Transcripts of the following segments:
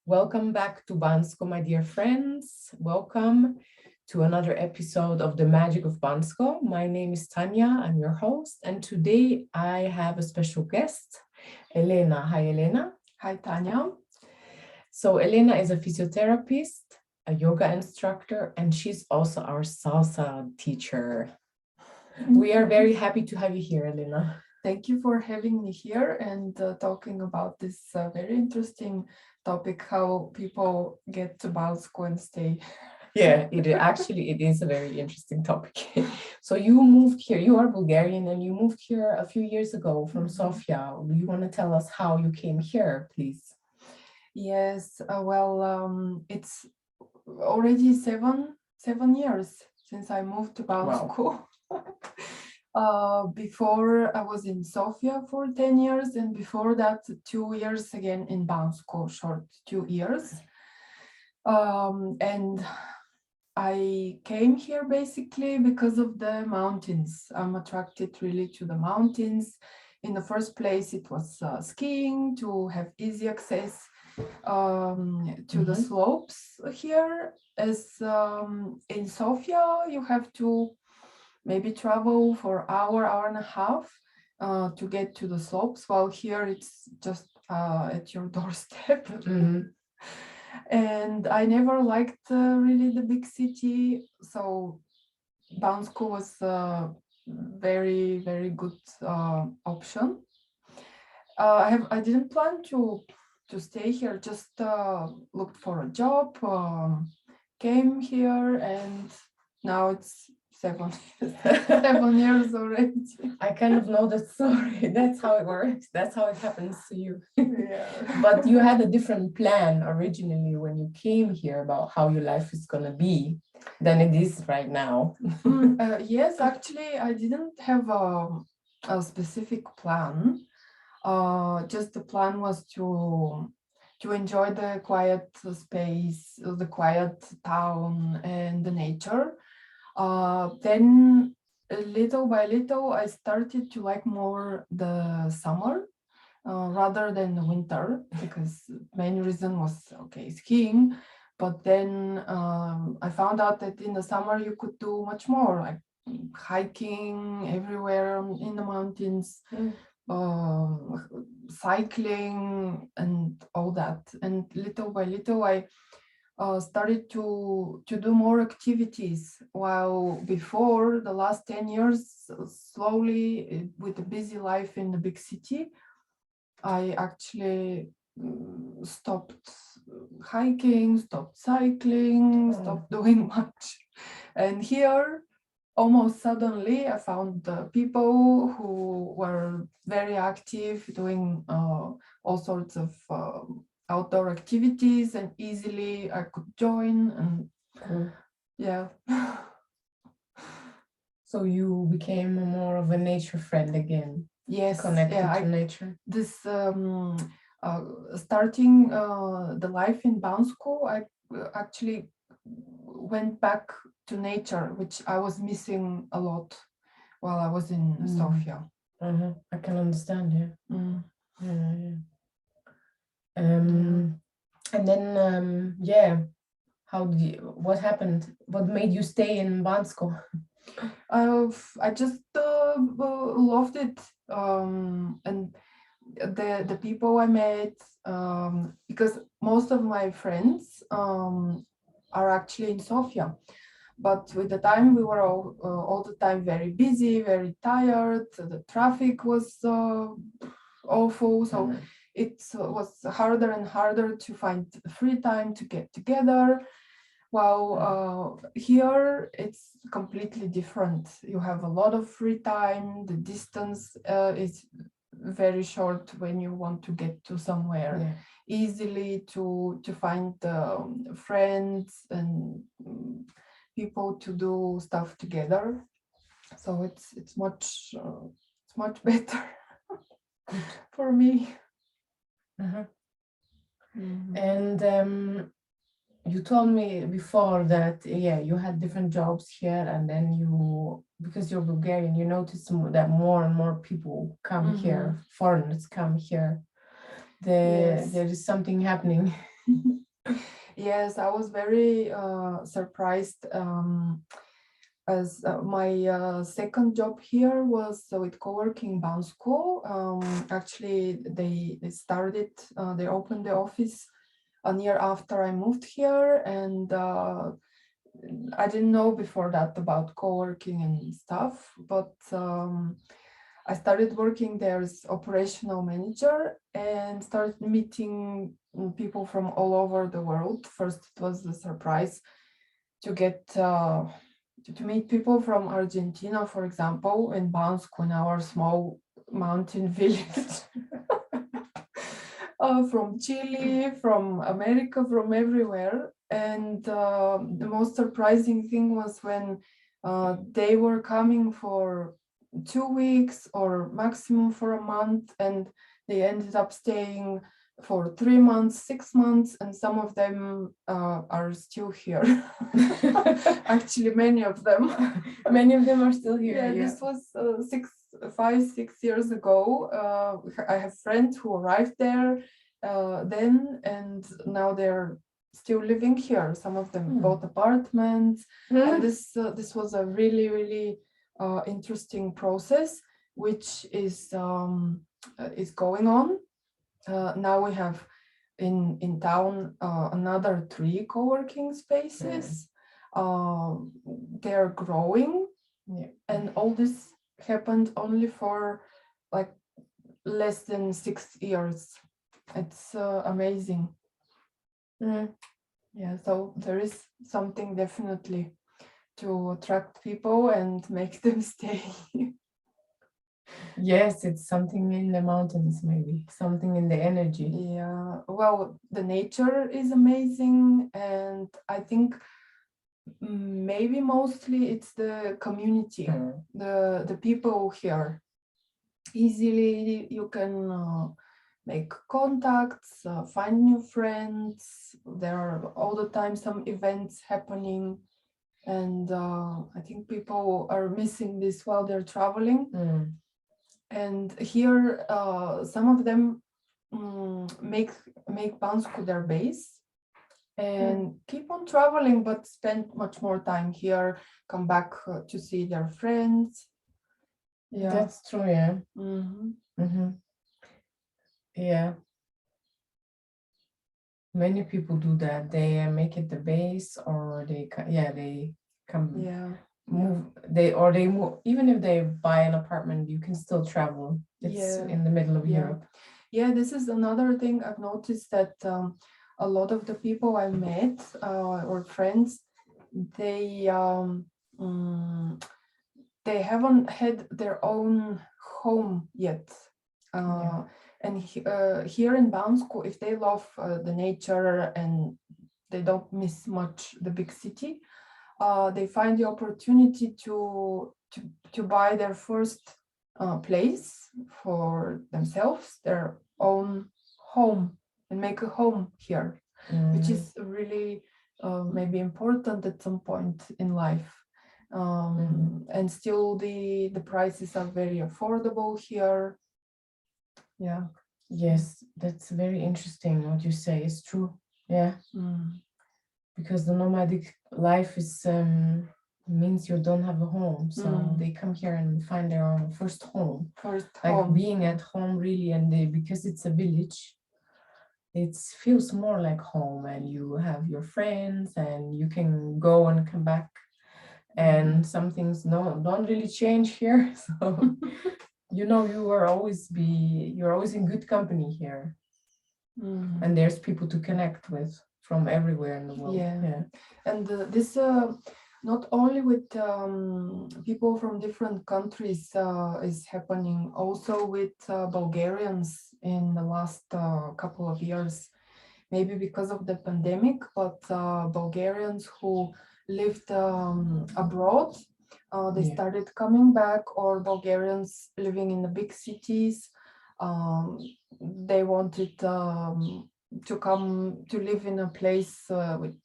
Welcome back to Bansko, my dear friends. Welcome to another episode of The Magic of Bansko. My name is Tanya, I'm your host, and today I have a special guest, Elena. Hi, Elena. Hi, Tanya. So, Elena is a physiotherapist, a yoga instructor, and she's also our salsa teacher. We are very happy to have you here, Elena. Thank you for having me here and talking about this very interesting topic, how people get to Bansko and stay. Yeah, it is a very interesting topic. So you moved here, you are Bulgarian and you moved here a few years ago from Sofia. Do you want to tell us how you came here, please? Yes, it's already seven years since I moved to Bansko. Before I was in Sofia for 10 years, and before that, 2 years again in Bansko, short 2 years. And I came here basically because of the mountains. I'm attracted really to the mountains. In the first place, it was skiing to have easy access to the slopes here. As in Sofia, you have to maybe travel for hour and a half to get to the slopes, while here it's just at your doorstep. And I never liked really the big city, so Bansko was a very, very good option. I didn't plan to stay here, just looked for a job, came here, and now it's 7 years already. I kind of know the story. That's how it works. That's how it happens to you. Yeah. But you had a different plan originally when you came here about how your life is going to be than it is right now. Yes, actually, I didn't have a specific plan. Just the plan was to enjoy the quiet space, the quiet town, and the nature. Then little by little, I started to like more the summer rather than the winter, because main reason was skiing. But then I found out that in the summer you could do much more, like hiking everywhere in the mountains, cycling, and all that. And little by little, I started to do more activities, while before the last 10 years, slowly, with a busy life in the big city, I actually stopped hiking, stopped cycling, stopped doing much. And here, almost suddenly, I found people who were very active, doing all sorts of outdoor activities, and easily I could join. And yeah. So you became more of a nature friend again. Yes, connected to nature. This starting the life in Bansko, I actually went back to nature, which I was missing a lot while I was in Sofia. I can understand, yeah. Yeah. And then, what happened? What made you stay in Bansko? I just loved it, and the people I met, because most of my friends are actually in Sofia, but with the time we were all the time very busy, very tired. The traffic was awful, so it was harder and harder to find free time to get together. While here it's completely different. You have a lot of free time. The distance is very short when you want to get to somewhere easily, to find friends and people to do stuff together. So it's much better for me. And you told me before that you had different jobs here, and then because you're Bulgarian, you noticed that more and more people come here, foreigners come here. There is something happening. Yes, I was very surprised, as my second job here was with co-working Bansko. Actually, they started, they opened the office a year after I moved here, and I didn't know before that about co-working and stuff, but I started working there as operational manager and started meeting people from all over the world. First, it was a surprise to get to meet people from Argentina, for example, in Bansko, in our small mountain village. From Chile, from America, from everywhere. And the most surprising thing was when they were coming for 2 weeks or maximum for a month, and they ended up staying for 3 months, 6 months, and some of them are still here. Actually, many of them. Many of them are still here. Yeah, this was 5, 6 years ago. I have friends who arrived there then, and now they're still living here. Some of them bought apartments, and this was a really, really interesting process, which is going on. Now we have in town another 3 co-working spaces. They're growing, and all this happened only for like less than 6 years. It's amazing. Yeah, so there is something definitely to attract people and make them stay. Yes, it's something in the mountains, maybe something in the energy. Yeah, well, the nature is amazing, and I think maybe mostly it's the community, the people here. Easily you can make contacts, find new friends. There are all the time some events happening, and I think people are missing this while they're traveling. And here some of them make Bansko their base and keep on traveling, but spend much more time here, come back to see their friends. Yeah, that's true. Yeah. Yeah, many people do that. They make it the base, or they come move. They move. Even if they buy an apartment, you can still travel. It's in the middle of Europe. Yeah, this is another thing I've noticed, that a lot of the people I met or friends, they haven't had their own home yet. And here in Bansko, if they love the nature and they don't miss much the big city, they find the opportunity to buy their first place for themselves, their own home, and make a home here, which is really maybe important at some point in life. And still the prices are very affordable here. Yeah. Yes, that's very interesting what you say. It's true. Yeah. Because the nomadic life is means you don't have a home, so they come here and find their own first home. Like being at home, really, and because it's a village, it feels more like home, and you have your friends, and you can go and come back. And some things don't really change here, so you're always in good company here, and there's people to connect with from everywhere in the world. Yeah. And this not only with people from different countries is happening, also with Bulgarians in the last couple of years, maybe because of the pandemic, but Bulgarians who lived abroad, they started coming back, or Bulgarians living in the big cities, they wanted to come to live in a place with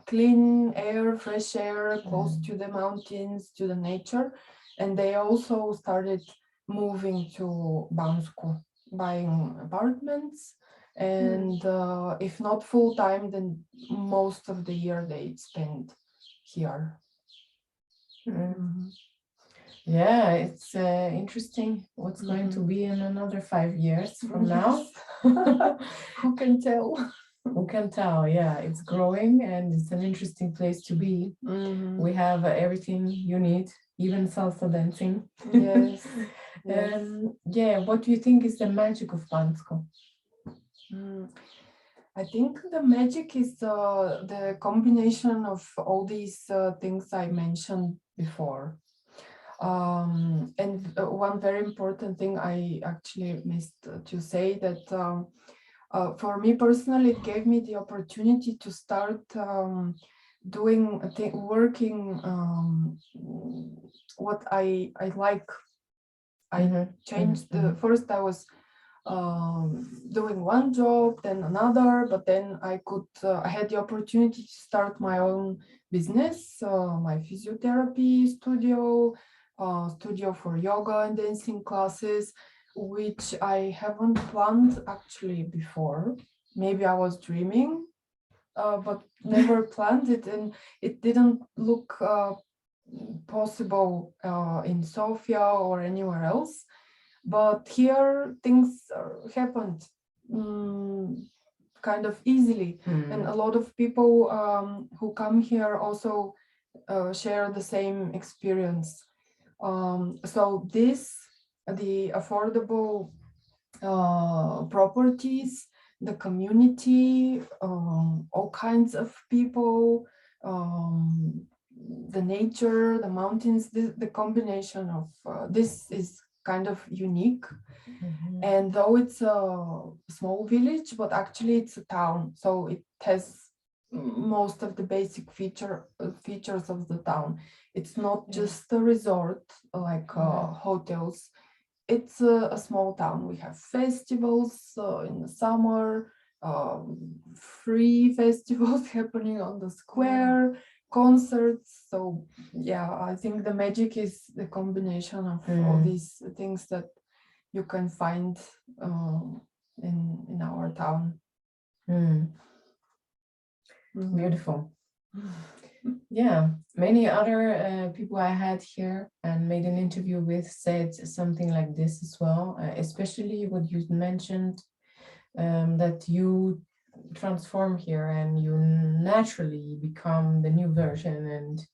clean air, fresh air, close to the mountains, to the nature. And they also started moving to Bansko, buying apartments and if not full time, then most of the year they spend here. Yeah, it's interesting what's going to be in another 5 years from now. Who can tell? Who can tell? Yeah, it's growing and it's an interesting place to be. We have everything you need, even salsa dancing. Yes. Yes. Yeah, what do you think is the magic of Bansko? I think the magic is the combination of all these things I mentioned before. And one very important thing I actually missed to say, that for me personally, it gave me the opportunity to start working what I like. I changed. First, I was doing one job, then another, but then I had the opportunity to start my own business, my physiotherapy studio, studio for yoga and dancing classes, which I haven't planned actually before. Maybe I was dreaming, but never planned it, and it didn't look possible in Sofia or anywhere else. But here things happened kind of easily, and a lot of people who come here also share the same experience. So the affordable properties, the community, all kinds of people, the nature, the mountains, the combination of this is kind of unique. And though it's a small village, but actually it's a town, so it has most of the basic features of the town. It's not just a resort like hotels. It's a small town. We have festivals in the summer, free festivals happening on the square, concerts. So yeah, I think the magic is the combination of all these things that you can find in our town. Beautiful. Yeah, many other people I had here and made an interview with said something like this as well, especially what you mentioned, that you transform here and you naturally become the new version, and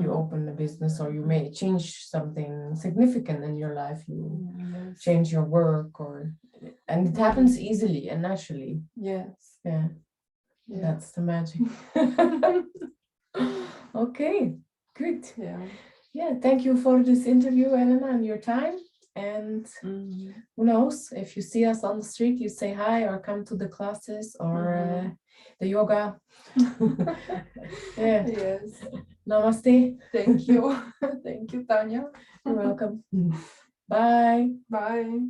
you open a business, or you may change something significant in your life. You change your work, and it happens easily and naturally. Yes. Yeah. That's the magic. Okay, good. Yeah, thank you for this interview, Elena, and your time. And who knows, if you see us on the street, you say hi or come to the classes or the yoga. Yeah. Yes. Namaste. Thank you. Thank you, Tanya. You're welcome. Bye. Bye.